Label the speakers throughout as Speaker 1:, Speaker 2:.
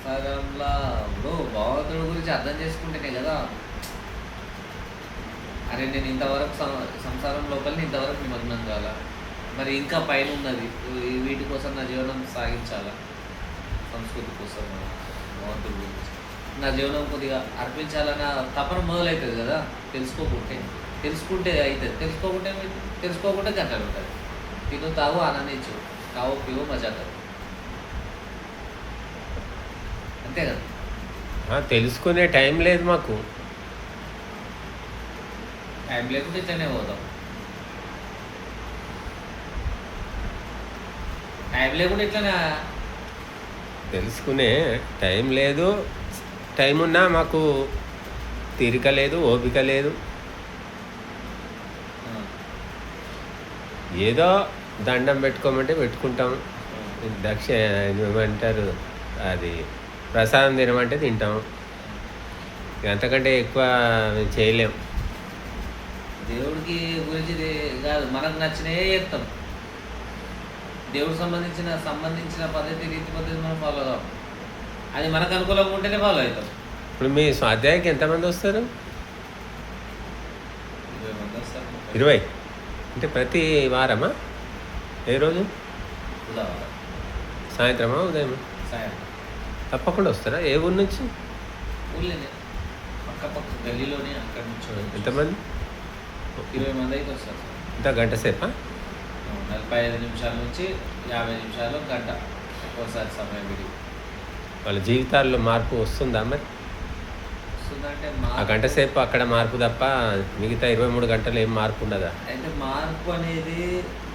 Speaker 1: సంసారంలో ఇప్పుడు భగవంతుడి గురించి అర్థం చేసుకుంటేనే కదా. అరే నేను ఇంతవరకు సంసారం లోపల ఇంతవరకు నిమగ్నం కాల, మరి ఇంకా పైన ఉన్నది వీటి కోసం నా జీవనం సాగించాలా, సంస్కృతి కోసం భగవంతుడి గురించి నా జీవనం కొద్దిగా అర్పించాలన్న తపన మొదలవుతుంది కదా. తెలుసుకుంటే అవుతుంది, తెలుసుకోకుంటే గంటలు ఉంటుంది. తిను తాగు ఆనందించు, కావు పివు మజా కాదు, అంతే కదా.
Speaker 2: తెలుసుకునే టైం లేదు మాకు.
Speaker 1: టైం లేకుంటే ఇట్లనే పోతాం. టైం లేకుండా ఇట్లనే
Speaker 2: తెలుసుకునే టైం లేదు. టైం ఉన్నా మాకు తీరిక లేదు, ఓపిక లేదు. ఏదో దండం పెట్టుకోమంటే పెట్టుకుంటాం. ఏమంటారు అది, ప్రసాదం తినమంటే తింటాం. అంతకంటే ఎక్కువ చేయలేం.
Speaker 1: దేవుడికి గురించి కాదు, మనకు నచ్చినవే చెప్తాం. దేవుడికి సంబంధించిన పద్ధతి, రీతి పద్ధతి మనం ఫాలో కావు. అది మనకు అనుకూలంగా ఉంటేనే ఫాలో అవుతాం.
Speaker 2: ఇప్పుడు మీ స్వాధ్యాయకి ఎంతమంది వస్తారు?
Speaker 1: 20 మంది వస్తారు.
Speaker 2: 20 అంటే ప్రతి వారమా? ఏ రోజు?
Speaker 1: బుధవారం
Speaker 2: సాయంత్రమా ఉదయమా?
Speaker 1: సాయంత్రం.
Speaker 2: తప్పకుండా వస్తారా? ఏ ఊరు నుంచి?
Speaker 1: ఊళ్ళోనే, పక్క గల్లీలోనే. అక్కడి నుంచి
Speaker 2: ఎంతమంది?
Speaker 1: 20 మంది అయితే వస్తారు.
Speaker 2: ఇంత గంట సేపా?
Speaker 1: 45 నిమిషాల నుంచి 50 నిమిషాలు, గంట ఒక్కోసారి సమయం విడిగి.
Speaker 2: వాళ్ళ జీవితాల్లో మార్పు వస్తుందా మరి?
Speaker 1: వస్తుందంటే
Speaker 2: ఆ గంట సేపు అక్కడ మార్పు తప్ప మిగతా 23 గంటలు ఏం మార్పు ఉండదా?
Speaker 1: అయితే మార్పు అనేది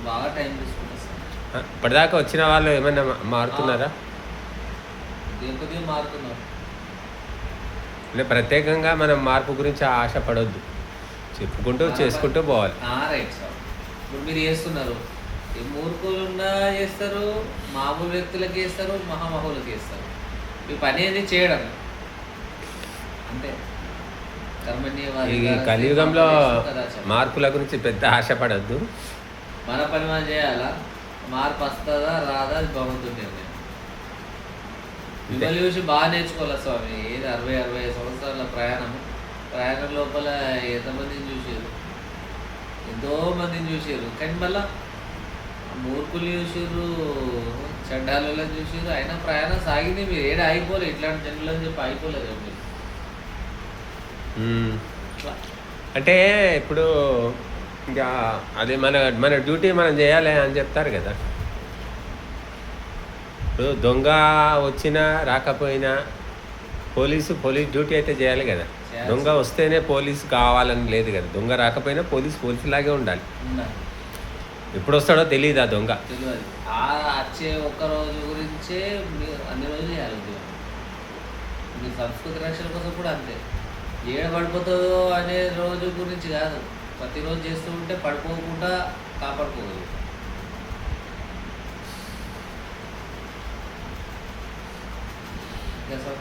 Speaker 1: బాగా టైం తీసుకుంటుంది సార్.
Speaker 2: ఇప్పటిదాకా వచ్చిన వాళ్ళు ఏమైనా మారుతున్నారా?
Speaker 1: కొద్దిగా మారుతున్నారు.
Speaker 2: అంటే ప్రత్యేకంగా మనం మార్పు గురించి ఆశపడొద్దు, చెప్పుకుంటూ చేసుకుంటూ పోవాలి.
Speaker 1: Right sir. ఇప్పుడు మీరు చేస్తున్నారు, ఈ మూర్ఖులున్నా చేస్తారు, మామూలు వ్యక్తులకి చేస్తారు, మహామహులకి చేస్తారు. ఈ పని అనేది చేయడం అంతే.
Speaker 2: ఈ కలియుగంలో మార్పుల గురించి పెద్ద ఆశపడద్దు.
Speaker 1: మన పని మనం చేయాలా, మార్పు వస్తుందా రాదా అది భగవంతుడి. మిమ్మల్ని చూసి బాగా నేర్చుకోవాలి స్వామి. ఏది 60-65 సంవత్సరాల ప్రయాణం లోపల ఎంతమందిని చూసారు, ఎంతో మందిని చూసారు. కానీ మళ్ళా మూర్ఖులు చూసారు, చెడ్డాలలో చూసారు, అయినా ప్రయాణం సాగింది. మీరు ఏడా అయిపోలేదు, ఇట్లాంటి జనులు అని చెప్పి అయిపోలేదు మీరు.
Speaker 2: అంటే ఇప్పుడు ఇంకా అది మన డ్యూటీ మనం చేయాలి అని చెప్తారు కదా. ఇప్పుడు దొంగ వచ్చినా రాకపోయినా పోలీస్ డ్యూటీ అయితే చేయాలి కదా. దొంగ వస్తేనే పోలీసు కావాలని లేదు కదా. దొంగ రాకపోయినా పోలీసులాగే ఉండాలి. ఎప్పుడు వస్తాడో తెలియదు ఆ దొంగ.
Speaker 1: తెలియదు. వచ్చే ఒక్క రోజు గురించే మీరు అన్ని రోజులు చేయాలి. మీ సంస్కృతి రక్షణ కోసం కూడా అంతే. ఏడ పడిపోతుందో అనే రోజు గురించి కాదు, ప్రతిరోజు చేస్తూ ఉంటే పడిపోకుండా కాపాడుకోగలరు. సార్